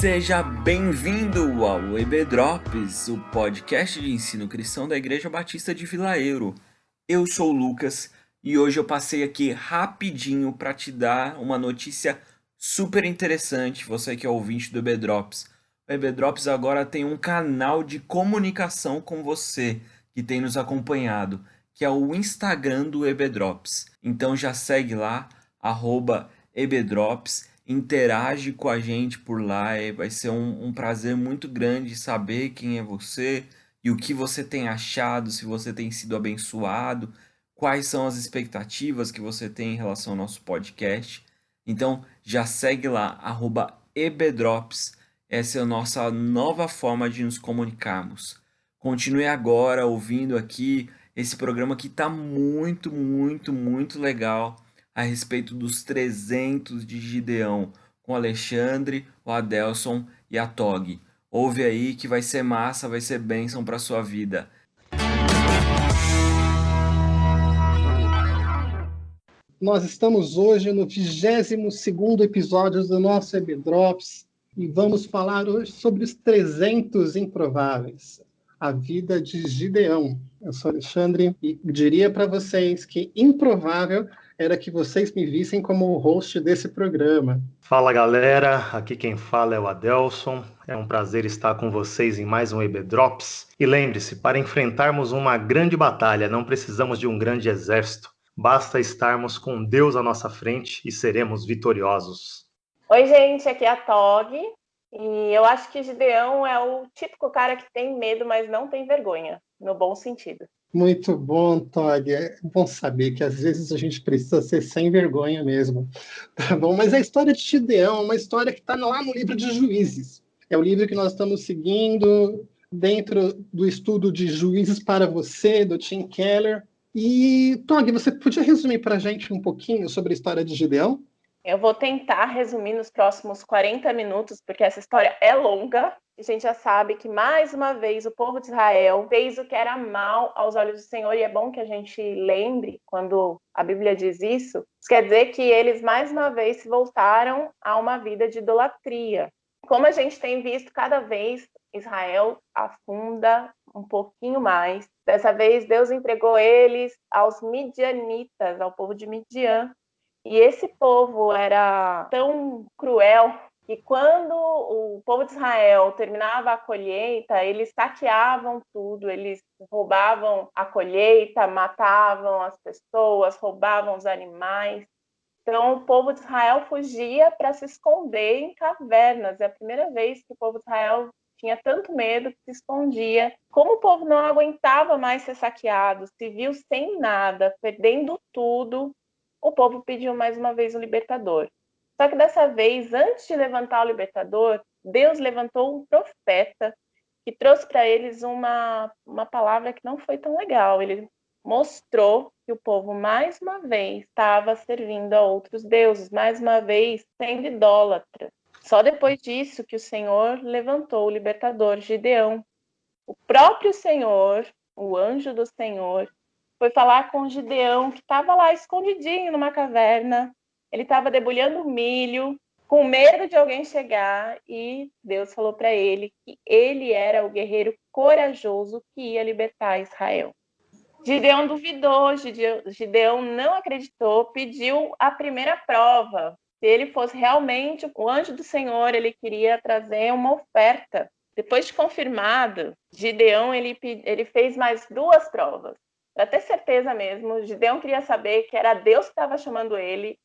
Seja bem-vindo ao EB Drops, o podcast de ensino cristão da Igreja Batista de Vila Euro. Eu sou o Lucas e hoje eu passei aqui rapidinho para te dar uma notícia super interessante, você que é ouvinte do EB Drops. O EB Drops agora tem um canal de comunicação com você que tem nos acompanhado, que é o Instagram do EB Drops. Então já segue lá, @EBDrops. Interage com a gente por lá, vai ser um prazer muito grande saber quem é você e o que você tem achado, se você tem sido abençoado, quais são as expectativas que você tem em relação ao nosso podcast. Então já segue lá, @EBDrops, essa é a nossa nova forma de nos comunicarmos. Continue agora ouvindo aqui esse programa que está muito, muito, muito legal a respeito dos 300 de Gideão, com o Alexandre, o Adelson e a Tog. Ouve aí que vai ser massa, vai ser bênção para sua vida. Nós estamos hoje no 22º episódio do nosso EB Drops e vamos falar hoje sobre os 300 improváveis, a vida de Gideão. Eu sou Alexandre e diria para vocês que improvável era que vocês me vissem como o host desse programa. Fala galera, aqui quem fala é o Adelson. É um prazer estar com vocês em mais um EB Drops. E lembre-se, para enfrentarmos uma grande batalha, não precisamos de um grande exército. Basta estarmos com Deus à nossa frente e seremos vitoriosos. Oi gente, aqui é a Tog. E eu acho que Gideão é o típico cara que tem medo, mas não tem vergonha, no bom sentido. Muito bom, Tog. É bom saber que às vezes a gente precisa ser sem vergonha mesmo. Tá bom? Mas a história de Gideão é uma história que está lá no livro de Juízes. É o livro que nós estamos seguindo dentro do estudo de Juízes para você, do Tim Keller. E, Tog, você podia resumir para a gente um pouquinho sobre a história de Gideão? Eu vou tentar resumir nos próximos 40 minutos, porque essa história é longa. A gente já sabe que, mais uma vez, o povo de Israel fez o que era mal aos olhos do Senhor, e é bom que a gente lembre quando a Bíblia diz isso. Isso quer dizer que eles, mais uma vez, se voltaram a uma vida de idolatria. Como a gente tem visto, cada vez Israel afunda um pouquinho mais. Dessa vez, Deus entregou eles aos midianitas, ao povo de Midian. E esse povo era tão cruel que quando o povo de Israel terminava a colheita, eles saqueavam tudo, eles roubavam a colheita, matavam as pessoas, roubavam os animais. Então o povo de Israel fugia para se esconder em cavernas. É a primeira vez que o povo de Israel tinha tanto medo que se escondia. Como o povo não aguentava mais ser saqueado, se viu sem nada, perdendo tudo, o povo pediu mais uma vez o libertador. Só que dessa vez, antes de levantar o libertador, Deus levantou um profeta que trouxe para eles uma palavra que não foi tão legal. Ele mostrou que o povo, mais uma vez, estava servindo a outros deuses, mais uma vez, sendo idólatra. Só depois disso que o Senhor levantou o libertador Gideão. O próprio Senhor, o anjo do Senhor, foi falar com Gideão, que estava lá escondidinho numa caverna. Ele estava debulhando milho, com medo de alguém chegar, e Deus falou para ele que ele era o guerreiro corajoso que ia libertar Israel. Gideão duvidou, Gideão não acreditou, pediu a primeira prova. Se ele fosse realmente o anjo do Senhor, ele queria trazer uma oferta. Depois de confirmado, Gideão ele fez mais 2 provas. Para ter certeza mesmo, Gideão queria saber que era Deus que estava chamando ele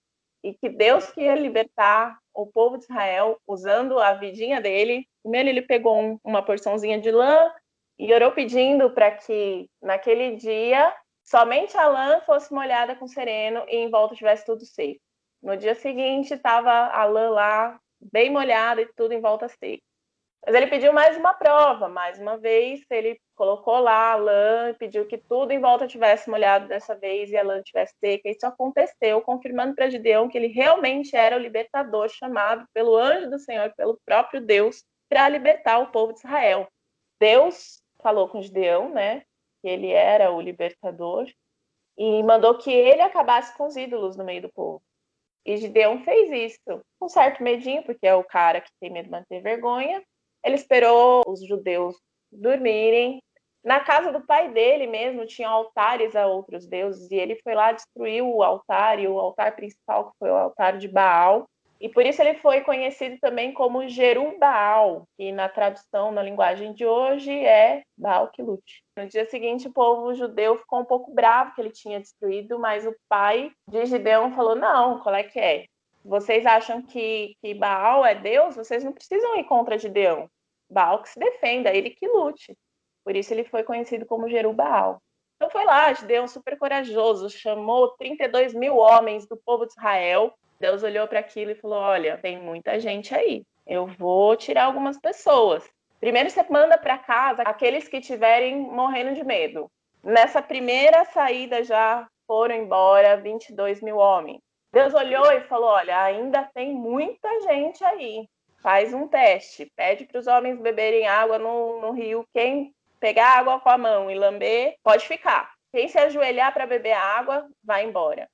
e que Deus que ia libertar o povo de Israel usando a vidinha dele. Primeiro ele pegou uma porçãozinha de lã e orou pedindo para que naquele dia somente a lã fosse molhada com sereno e em volta tivesse tudo seco. No dia seguinte estava a lã lá bem molhada e tudo em volta seco. Mas ele pediu mais uma prova, mais uma vez ele colocou lá a lã e pediu que tudo em volta tivesse molhado dessa vez e a lã tivesse seca. Isso aconteceu, confirmando para Gideão que ele realmente era o libertador chamado pelo anjo do Senhor, pelo próprio Deus, para libertar o povo de Israel. Deus falou com Gideão, né, que ele era o libertador, e mandou que ele acabasse com os ídolos no meio do povo. E Gideão fez isso com certo medinho, porque é o cara que tem medo de manter vergonha. Ele esperou os judeus dormirem. Na casa do pai dele mesmo tinha altares a outros deuses, e ele foi lá destruir o altar, e o altar principal, que foi o altar de Baal. E por isso ele foi conhecido também como Jerubbaal, que na tradução, na linguagem de hoje, é Baal que lute. No dia seguinte, o povo judeu ficou um pouco bravo que ele tinha destruído, mas o pai de Gideão falou, não, qual é que é? Vocês acham que Baal é Deus? Vocês não precisam ir contra Gideão. Baal que se defenda, ele que lute. Por isso ele foi conhecido como Jerubbaal. Então foi lá, Gideão super corajoso, chamou 32 mil homens do povo de Israel. Deus olhou para aquilo e falou, olha, tem muita gente aí, eu vou tirar algumas pessoas. Primeiro você manda para casa aqueles que estiverem morrendo de medo. Nessa primeira saída já foram embora 22 mil homens. Deus olhou e falou, olha, ainda tem muita gente aí. Faz um teste, pede para os homens beberem água no rio. Quem pegar água com a mão e lamber, pode ficar. Quem se ajoelhar para beber água, vai embora.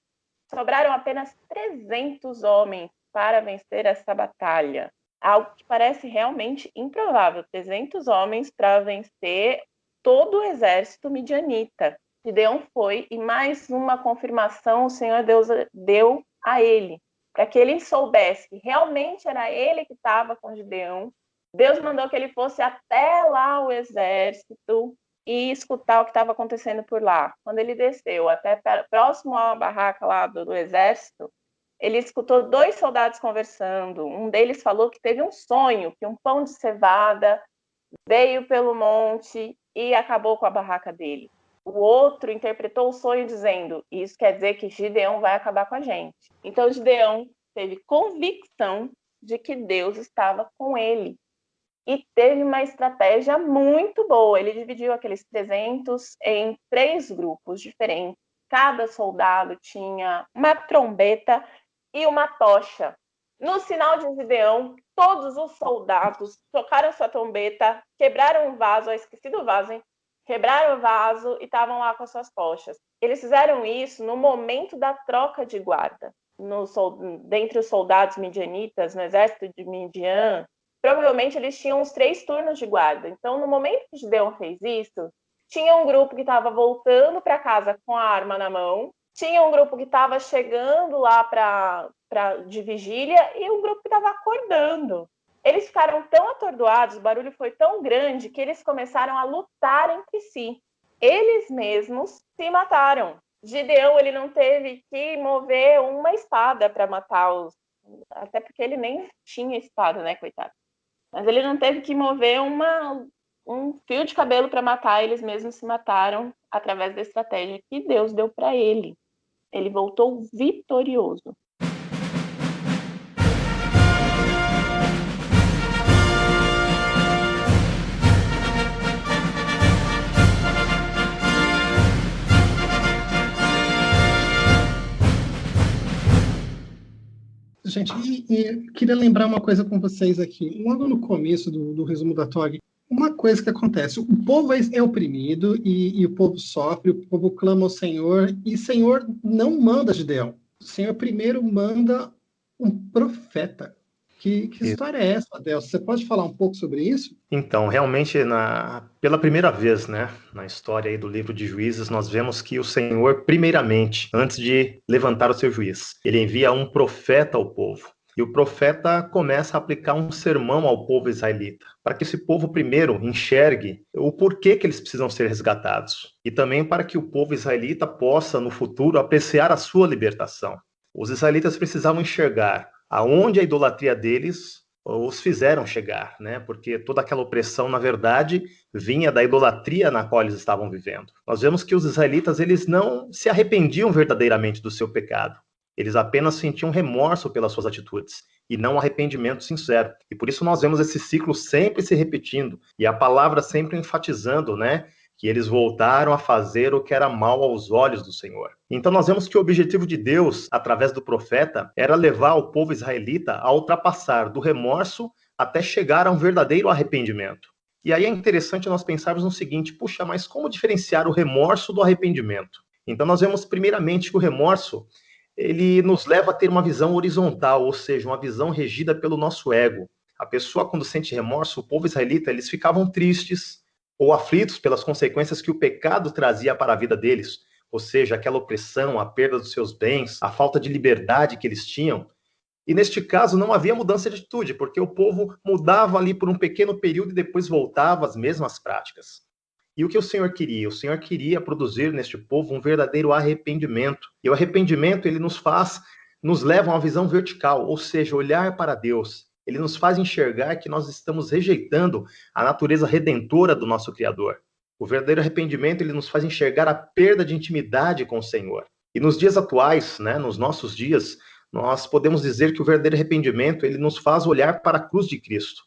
Sobraram apenas 300 homens para vencer essa batalha. Algo que parece realmente improvável. 300 homens para vencer todo o exército midianita. Gideão foi, e mais uma confirmação o Senhor Deus deu a ele, para que ele soubesse que realmente era ele que estava com Gideão. Deus mandou que ele fosse até lá o exército e escutar o que estava acontecendo por lá. Quando ele desceu até próximo à barraca lá do exército, ele escutou 2 soldados conversando. Um deles falou que teve um sonho, que um pão de cevada veio pelo monte e acabou com a barraca dele. O outro interpretou o sonho dizendo, isso quer dizer que Gideão vai acabar com a gente. Então Gideão teve convicção de que Deus estava com ele. E teve uma estratégia muito boa. Ele dividiu aqueles 300 em 3 grupos diferentes. Cada soldado tinha uma trombeta e uma tocha. No sinal de Gideão, todos os soldados tocaram sua trombeta, quebraram um vaso, esqueci do vaso, hein? Quebraram o vaso e estavam lá com as suas tochas. Eles fizeram isso no momento da troca de guarda. Dentre os soldados midianitas, no exército de Midian, provavelmente eles tinham uns 3 turnos de guarda. Então, no momento que Gideão fez isso, tinha um grupo que estava voltando para casa com a arma na mão, tinha um grupo que estava chegando lá de vigília e um grupo que estava acordando. Eles ficaram tão atordoados, o barulho foi tão grande que eles começaram a lutar entre si. Eles mesmos se mataram. Gideão, ele não teve que mover uma espada para matar os... Até porque ele nem tinha espada, né, coitado? Mas ele não teve que mover um fio de cabelo para matar, eles mesmos se mataram através da estratégia que Deus deu para ele. Ele voltou vitorioso. Gente, e queria lembrar uma coisa com vocês aqui. Logo no começo do resumo da TOG, uma coisa que acontece, o povo é oprimido e o povo sofre, o povo clama ao Senhor, e o Senhor não manda Gideão. O Senhor primeiro manda um profeta. Que história é essa, Adelson? Você pode falar um pouco sobre isso? Então, realmente, pela primeira vez, né, na história aí do livro de Juízes, nós vemos que o Senhor, primeiramente, antes de levantar o seu juiz, ele envia um profeta ao povo. E o profeta começa a aplicar um sermão ao povo israelita, para que esse povo primeiro enxergue o porquê que eles precisam ser resgatados. E também para que o povo israelita possa, no futuro, apreciar a sua libertação. Os israelitas precisavam enxergar aonde a idolatria deles os fizeram chegar, né? Porque toda aquela opressão, na verdade, vinha da idolatria na qual eles estavam vivendo. Nós vemos que os israelitas, eles não se arrependiam verdadeiramente do seu pecado. Eles apenas sentiam remorso pelas suas atitudes e não arrependimento sincero. E por isso nós vemos esse ciclo sempre se repetindo e a palavra sempre enfatizando, né? Que eles voltaram a fazer o que era mal aos olhos do Senhor. Então nós vemos que o objetivo de Deus, através do profeta, era levar o povo israelita a ultrapassar do remorso até chegar a um verdadeiro arrependimento. E aí é interessante nós pensarmos no seguinte, puxa, mas como diferenciar o remorso do arrependimento? Então nós vemos primeiramente que o remorso ele nos leva a ter uma visão horizontal, ou seja, uma visão regida pelo nosso ego. A pessoa, quando sente remorso, o povo israelita, eles ficavam tristes ou aflitos pelas consequências que o pecado trazia para a vida deles, ou seja, aquela opressão, a perda dos seus bens, a falta de liberdade que eles tinham. E neste caso não havia mudança de atitude, porque o povo mudava ali por um pequeno período e depois voltava às mesmas práticas. E o que o Senhor queria? O Senhor queria produzir neste povo um verdadeiro arrependimento. E o arrependimento, ele nos leva a uma visão vertical, ou seja, olhar para Deus. Ele nos faz enxergar que nós estamos rejeitando a natureza redentora do nosso Criador. O verdadeiro arrependimento, ele nos faz enxergar a perda de intimidade com o Senhor. E nos dias atuais, né, nos nossos dias, nós podemos dizer que o verdadeiro arrependimento, ele nos faz olhar para a cruz de Cristo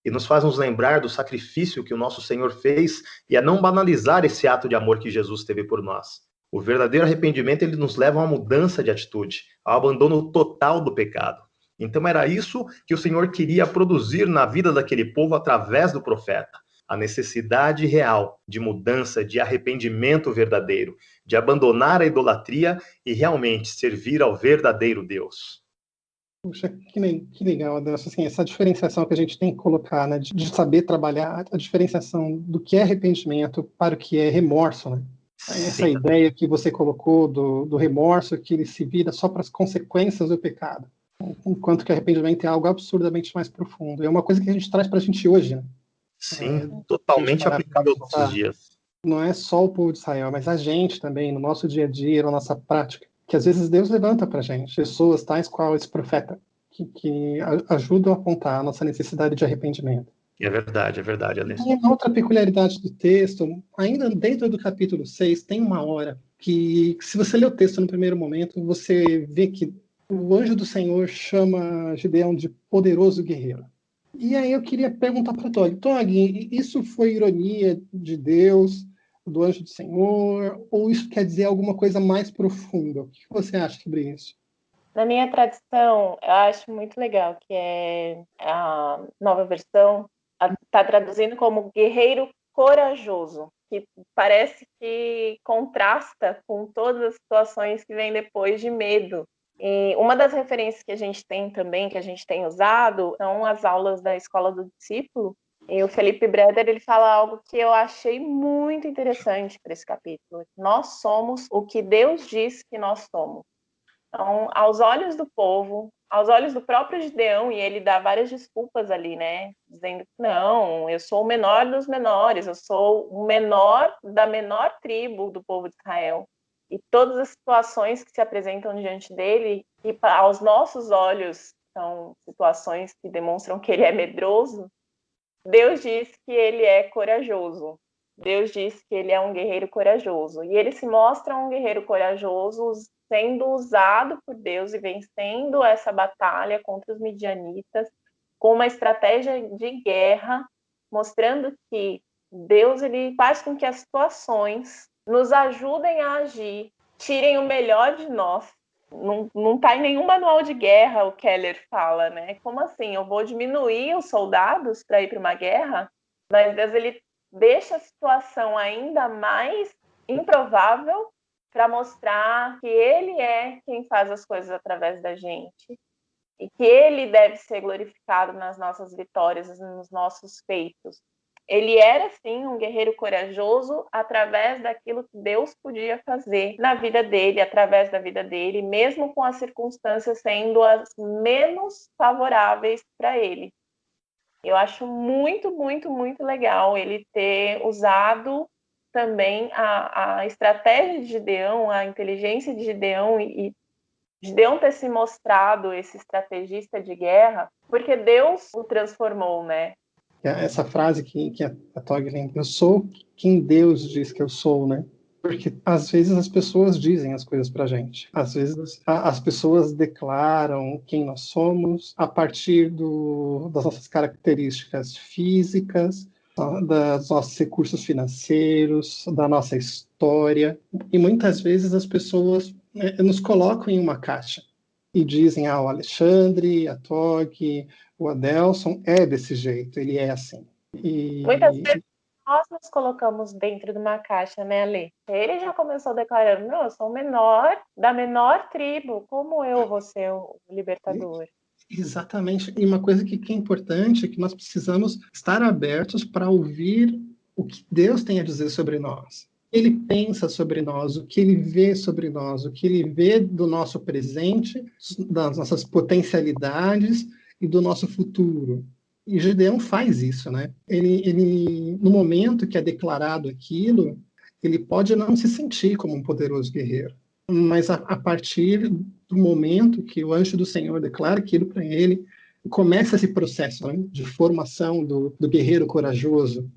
e nos faz nos lembrar do sacrifício que o nosso Senhor fez e a não banalizar esse ato de amor que Jesus teve por nós. O verdadeiro arrependimento, ele nos leva a uma mudança de atitude, ao abandono total do pecado. Então era isso que o Senhor queria produzir na vida daquele povo através do profeta. A necessidade real de mudança, de arrependimento verdadeiro, de abandonar a idolatria e realmente servir ao verdadeiro Deus. Puxa, que legal, Adelson. Assim, essa diferenciação que a gente tem que colocar, né, de saber trabalhar a diferenciação do que é arrependimento para o que é remorso, né? Essa ideia que você colocou do remorso, que ele se vira só para as consequências do pecado, enquanto que arrependimento é algo absurdamente mais profundo. É uma coisa que a gente traz para a gente hoje, né? Sim, totalmente aplicável aos nossos dias. Não é só o povo de Israel, mas a gente também, no nosso dia a dia, na nossa prática, que às vezes Deus levanta para a gente pessoas tais qual esse profeta, que ajudam a apontar a nossa necessidade de arrependimento. É verdade, Alisson. E uma outra peculiaridade do texto, ainda dentro do capítulo 6, tem uma hora que, se você ler o texto no primeiro momento, você vê que o anjo do Senhor chama Gideão de poderoso guerreiro. E aí eu queria perguntar para Tog, isso foi ironia de Deus, do anjo do Senhor, ou isso quer dizer alguma coisa mais profunda? O que você acha sobre isso? Na minha tradição, eu acho muito legal, que é a nova versão, está traduzindo como guerreiro corajoso, que parece que contrasta com todas as situações que vêm depois de medo. E uma das referências que a gente tem também, que a gente tem usado, são as aulas da Escola do Discípulo. E o Felipe Breder, ele fala algo que eu achei muito interessante para esse capítulo. Nós somos o que Deus diz que nós somos. Então, aos olhos do povo, aos olhos do próprio Gideão, e ele dá várias desculpas ali, né? Dizendo que não, eu sou o menor dos menores, eu sou o menor da menor tribo do povo de Israel. E todas as situações que se apresentam diante dele, e aos nossos olhos são situações que demonstram que ele é medroso, Deus diz que ele é corajoso. Deus diz que ele é um guerreiro corajoso. E ele se mostra um guerreiro corajoso sendo usado por Deus e vencendo essa batalha contra os midianitas com uma estratégia de guerra, mostrando que Deus ele faz com que as situações nos ajudem a agir, tirem o melhor de nós. Não está em nenhum manual de guerra, o Keller fala, né? Como assim? Eu vou diminuir os soldados para ir para uma guerra? Mas Deus ele deixa a situação ainda mais improvável para mostrar que ele é quem faz as coisas através da gente e que ele deve ser glorificado nas nossas vitórias, nos nossos feitos. Ele era, sim, um guerreiro corajoso através daquilo que Deus podia fazer na vida dele, através da vida dele, mesmo com as circunstâncias sendo as menos favoráveis para ele. Eu acho muito, muito, muito legal ele ter usado também a estratégia de Gideão, a inteligência de Gideão e Gideão ter se mostrado esse estrategista de guerra, porque Deus o transformou, né? Essa frase que a Tog lembra, eu sou quem Deus diz que eu sou, né? Porque às vezes as pessoas dizem as coisas pra gente. Às vezes as pessoas declaram quem nós somos a partir das nossas características físicas, dos nossos recursos financeiros, da nossa história. E muitas vezes as pessoas nos colocam em uma caixa e dizem, o Alexandre, a Tog, o Adelson é desse jeito, ele é assim. nós nos colocamos dentro de uma caixa, né, Ale? Ele já começou declarando, não, eu sou o menor da menor tribo, como eu vou ser o libertador? Exatamente. E uma coisa que é importante é que nós precisamos estar abertos para ouvir o que Deus tem a dizer sobre nós. Ele pensa sobre nós, o que ele vê sobre nós, o que ele vê do nosso presente, das nossas potencialidades e do nosso futuro. E Gideão faz isso, né? No momento que é declarado aquilo, ele pode não se sentir como um poderoso guerreiro, mas a partir do momento que o anjo do Senhor declara aquilo para ele, começa esse processo, né, de formação do guerreiro corajoso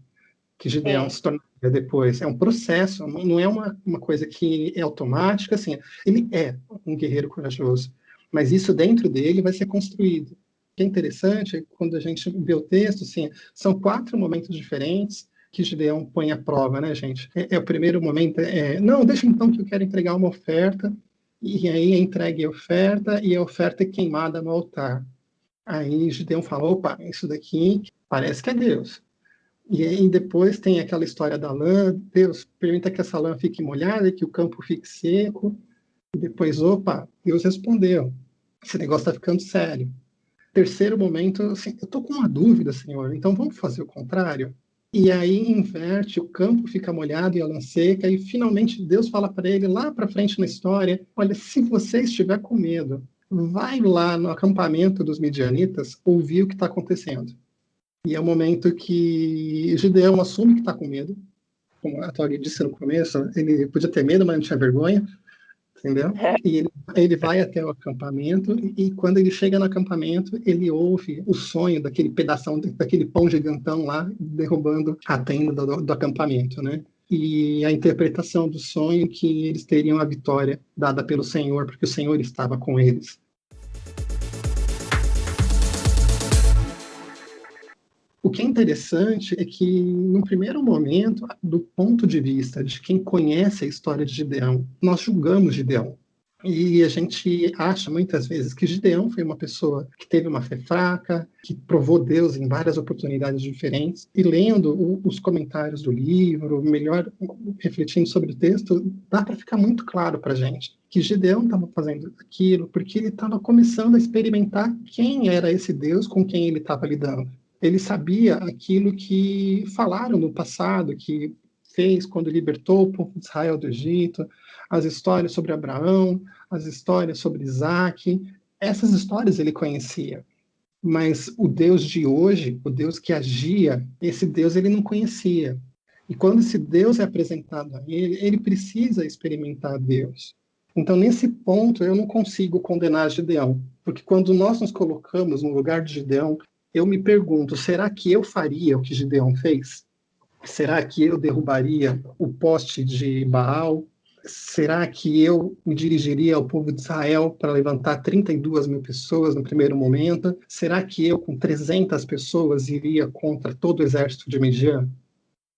que Gideão se tornaria depois. É um processo, não é uma coisa que é automática, assim, ele é um guerreiro corajoso, mas isso dentro dele vai ser construído. O que é interessante é que quando a gente vê o texto, assim, são 4 momentos diferentes que Gideão põe à prova, né, gente? O primeiro momento não, deixa então que eu quero entregar uma oferta, e aí é entregue a oferta, e a oferta é queimada no altar. Aí Gideão fala, opa, isso daqui parece que é Deus. E aí depois tem aquela história da lã, Deus permita que essa lã fique molhada e que o campo fique seco. E depois, opa, Deus respondeu. Esse negócio está ficando sério. Terceiro momento, assim, eu estou com uma dúvida, Senhor, então vamos fazer o contrário? E aí inverte, o campo fica molhado e a lã seca, e finalmente Deus fala para ele lá para frente na história, olha, se você estiver com medo, vai lá no acampamento dos midianitas ouvir o que está acontecendo. E é o momento que Gideão assume que está com medo, como a Tori disse no começo, ele podia ter medo, mas não tinha vergonha, entendeu? E ele vai até o acampamento, e quando ele chega no acampamento, ele ouve o sonho daquele pedação, daquele pão gigantão lá, derrubando a tenda do acampamento, né? E a interpretação do sonho que eles teriam a vitória dada pelo Senhor, porque o Senhor estava com eles. O que é interessante é que, no primeiro momento, do ponto de vista de quem conhece a história de Gideão, nós julgamos Gideão. E a gente acha muitas vezes que Gideão foi uma pessoa que teve uma fé fraca, que provou Deus em várias oportunidades diferentes. E lendo os comentários do livro, melhor refletindo sobre o texto, dá para ficar muito claro para a gente que Gideão estava fazendo aquilo porque ele estava começando a experimentar quem era esse Deus com quem ele estava lidando. Ele sabia aquilo que falaram no passado, que fez quando libertou o povo de Israel do Egito, as histórias sobre Abraão, as histórias sobre Isaac. Essas histórias ele conhecia. Mas o Deus de hoje, o Deus que agia, esse Deus ele não conhecia. E quando esse Deus é apresentado a ele, ele precisa experimentar Deus. Então, nesse ponto, eu não consigo condenar Gideão, porque quando nós nos colocamos no lugar de Gideão, eu me pergunto, será que eu faria o que Gideão fez? Será que eu derrubaria o poste de Baal? Será que eu me dirigiria ao povo de Israel para levantar 32 mil pessoas no primeiro momento? Será que eu, com 300 pessoas, iria contra todo o exército de Midian?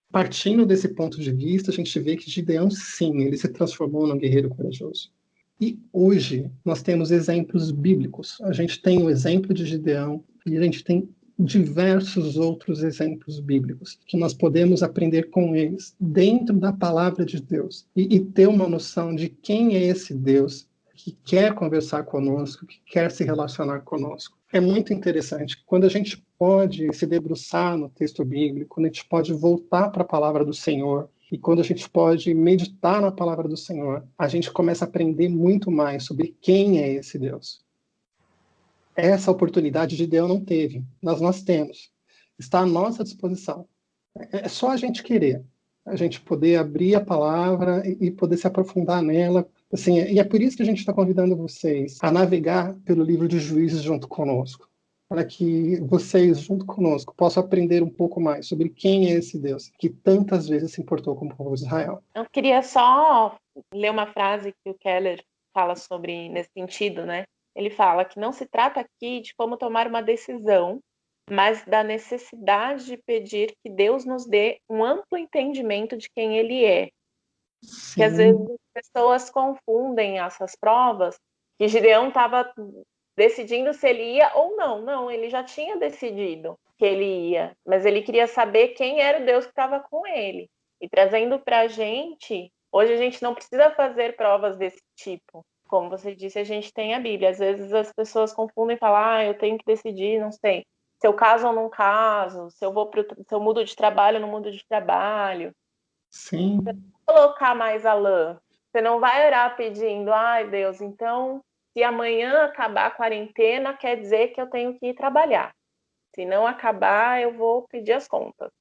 Partindo desse ponto de vista, a gente vê que Gideão, sim, ele se transformou num guerreiro corajoso. E hoje nós temos exemplos bíblicos. A gente tem o exemplo de Gideão e a gente tem diversos outros exemplos bíblicos que nós podemos aprender com eles dentro da palavra de Deus e ter uma noção de quem é esse Deus que quer conversar conosco, que quer se relacionar conosco. É muito interessante. Quando a gente pode se debruçar no texto bíblico, quando a gente pode voltar para a palavra do Senhor, e quando a gente pode meditar na palavra do Senhor, a gente começa a aprender muito mais sobre quem é esse Deus. Essa oportunidade Gideão não teve, nós temos. Está à nossa disposição. É só a gente querer, a gente poder abrir a palavra e poder se aprofundar nela. Assim, e é por isso que a gente está convidando vocês a navegar pelo livro de Juízes junto conosco, para que vocês, junto conosco, possam aprender um pouco mais sobre quem é esse Deus que tantas vezes se importou com o povo de Israel. Eu queria só ler uma frase que o Keller fala sobre nesse sentido, né? Ele fala que não se trata aqui de como tomar uma decisão, mas da necessidade de pedir que Deus nos dê um amplo entendimento de quem Ele é. Que às vezes as pessoas confundem essas provas, que Gideão estava decidindo se ele ia ou não. Não, ele já tinha decidido que ele ia, mas ele queria saber quem era o Deus que estava com ele. E trazendo para a gente, hoje a gente não precisa fazer provas desse tipo. Como você disse, a gente tem a Bíblia. Às vezes as pessoas confundem e falam, eu tenho que decidir, não sei, se eu caso ou não caso, se eu mudo de trabalho ou não mudo de trabalho. Sim. Colocar mais a lã. Você não vai orar pedindo, ai Deus, então se amanhã acabar a quarentena, quer dizer que eu tenho que ir trabalhar. Se não acabar, eu vou pedir as contas.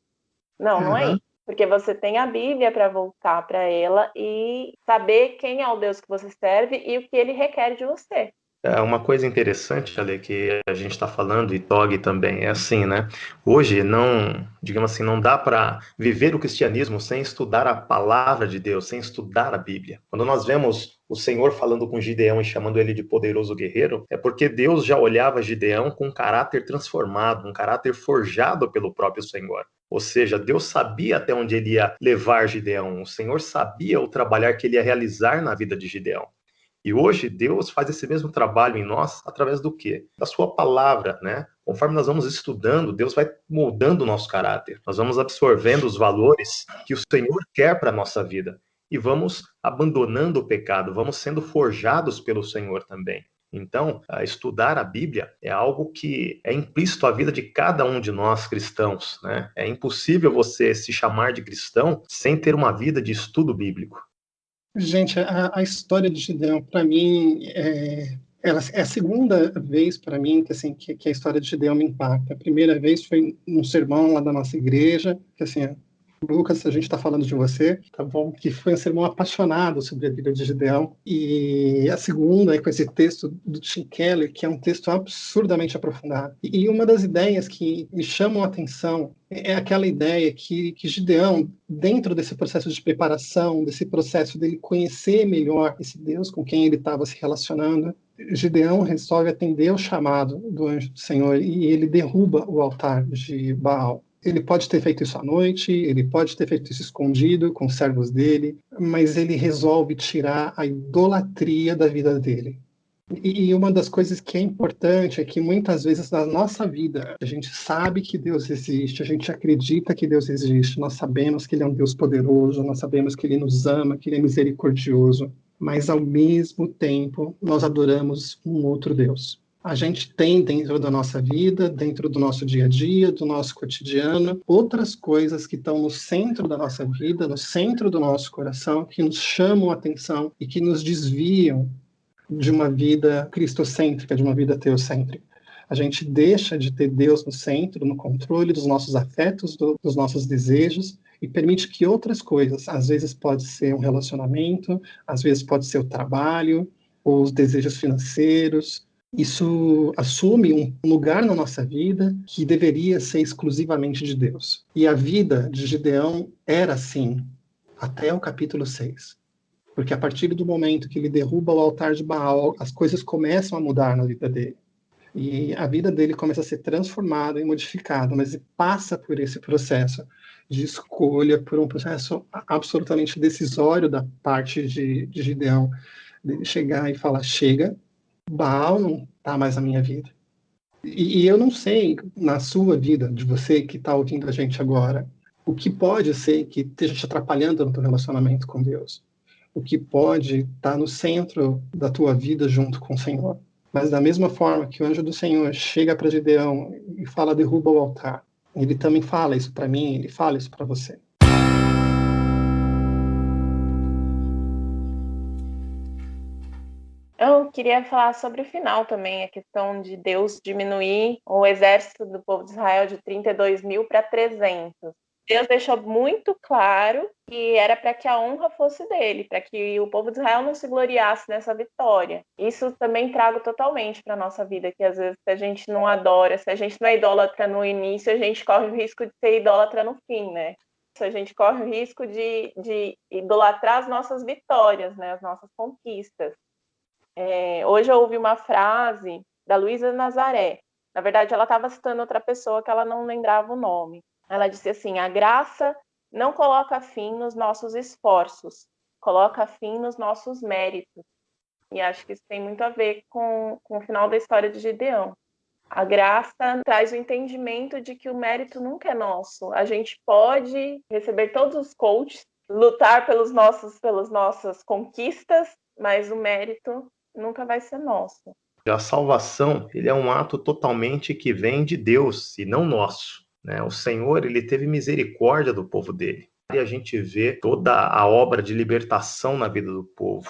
Não, não é Aham. isso. Porque você tem a Bíblia para voltar para ela e saber quem é o Deus que você serve e o que ele requer de você. É uma coisa interessante, Ale, que a gente está falando, e Tog também, é assim, né? Hoje não, digamos assim, não dá para viver o cristianismo sem estudar a palavra de Deus, sem estudar a Bíblia. Quando nós vemos o Senhor falando com Gideão e chamando ele de poderoso guerreiro, é porque Deus já olhava Gideão com um caráter transformado, um caráter forjado pelo próprio Senhor. Ou seja, Deus sabia até onde ele ia levar Gideão, o Senhor sabia o trabalhar que ele ia realizar na vida de Gideão. E hoje Deus faz esse mesmo trabalho em nós através do quê? Da sua palavra, né? Conforme nós vamos estudando, Deus vai moldando o nosso caráter. Nós vamos absorvendo os valores que o Senhor quer para a nossa vida. E vamos abandonando o pecado, vamos sendo forjados pelo Senhor também. Então, estudar a Bíblia é algo que é implícito à vida de cada um de nós cristãos, né? É impossível você se chamar de cristão sem ter uma vida de estudo bíblico. Gente, a história de Gideão, para mim, ela é a segunda vez para mim que, assim, que a história de Gideão me impacta. A primeira vez foi num sermão lá da nossa igreja, que assim, Lucas, a gente está falando de você, tá bom? Que foi um sermão apaixonado sobre a vida de Gideão. E a segunda é com esse texto do Tim Keller, que é um texto absurdamente aprofundado. E uma das ideias que me chamam a atenção é aquela ideia que Gideão, dentro desse processo de preparação, desse processo dele conhecer melhor esse Deus com quem ele estava se relacionando, Gideão resolve atender o chamado do anjo do Senhor e ele derruba o altar de Baal. Ele pode ter feito isso à noite, ele pode ter feito isso escondido com os servos dele, mas ele resolve tirar a idolatria da vida dele. E uma das coisas que é importante é que muitas vezes na nossa vida a gente sabe que Deus existe, a gente acredita que Deus existe, nós sabemos que Ele é um Deus poderoso, nós sabemos que Ele nos ama, que Ele é misericordioso, mas ao mesmo tempo nós adoramos um outro Deus. A gente tem dentro da nossa vida, dentro do nosso dia a dia, do nosso cotidiano, outras coisas que estão no centro da nossa vida, no centro do nosso coração, que nos chamam a atenção e que nos desviam de uma vida cristocêntrica, de uma vida teocêntrica. A gente deixa de ter Deus no centro, no controle dos nossos afetos, dos nossos desejos, e permite que outras coisas, às vezes pode ser um relacionamento, às vezes pode ser o trabalho, ou os desejos financeiros. Isso assume um lugar na nossa vida que deveria ser exclusivamente de Deus. E a vida de Gideão era assim, até o capítulo 6. Porque a partir do momento que ele derruba o altar de Baal, as coisas começam a mudar na vida dele. E a vida dele começa a ser transformada e modificada, mas ele passa por esse processo de escolha, por um processo absolutamente decisório da parte de Gideão, de chegar e falar, chega, Baal não está mais na minha vida. E eu não sei, na sua vida, de você que está ouvindo a gente agora, o que pode ser que esteja te atrapalhando no teu relacionamento com Deus. O que pode estar no centro da tua vida junto com o Senhor. Mas da mesma forma que o anjo do Senhor chega para Gideão e fala, derruba o altar, ele também fala isso para mim, ele fala isso para você. Eu queria falar sobre o final também, a questão de Deus diminuir o exército do povo de Israel de 32 mil para 300. Deus deixou muito claro que era para que a honra fosse dele, para que o povo de Israel não se gloriasse nessa vitória. Isso também trago totalmente para a nossa vida, que às vezes se a gente não adora, se a gente não é idólatra no início, a gente corre o risco de ser idólatra no fim, né? A gente corre o risco de idolatrar as nossas vitórias, né? As nossas conquistas. Hoje eu ouvi uma frase da Luísa Nazaré. Na verdade, ela estava citando outra pessoa que ela não lembrava o nome. Ela disse assim, a graça não coloca fim nos nossos esforços, coloca fim nos nossos méritos. E acho que isso tem muito a ver com o final da história de Gideão. A graça traz o entendimento de que o mérito nunca é nosso. A gente pode receber todos os coaches, lutar pelas nossas conquistas, mas o mérito nunca vai ser nosso. A salvação, ele é um ato totalmente que vem de Deus e não nosso, né? O Senhor, ele teve misericórdia do povo dele. E a gente vê toda a obra de libertação na vida do povo.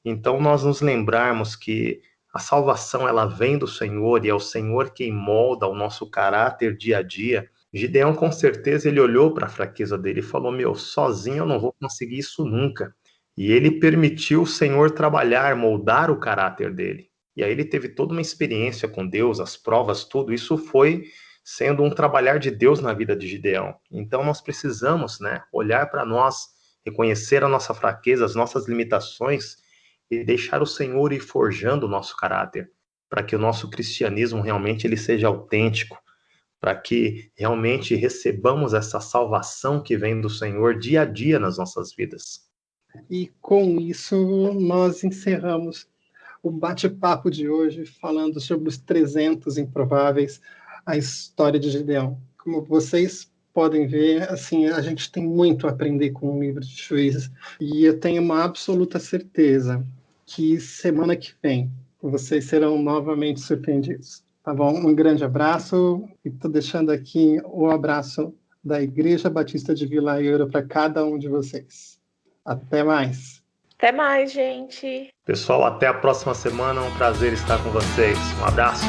Então, nós nos lembrarmos que a salvação, ela vem do Senhor e é o Senhor quem molda o nosso caráter dia a dia. Gideão, com certeza, ele olhou para a fraqueza dele e falou, sozinho eu não vou conseguir isso nunca. E ele permitiu o Senhor trabalhar, moldar o caráter dele. E aí ele teve toda uma experiência com Deus, as provas, tudo isso foi sendo um trabalhar de Deus na vida de Gideão. Então nós precisamos, olhar para nós, reconhecer a nossa fraqueza, as nossas limitações e deixar o Senhor ir forjando o nosso caráter, para que o nosso cristianismo realmente ele seja autêntico, para que realmente recebamos essa salvação que vem do Senhor dia a dia nas nossas vidas. E com isso nós encerramos o bate-papo de hoje falando sobre os 300 improváveis, a história de Gideão. Como vocês podem ver, assim, a gente tem muito a aprender com o livro de Juízes e eu tenho uma absoluta certeza que semana que vem vocês serão novamente surpreendidos. Tá bom? Um grande abraço e estou deixando aqui o abraço da Igreja Batista de Vila Euro para cada um de vocês. Até mais! Até mais, gente! Pessoal, até a próxima semana. É um prazer estar com vocês. Um abraço!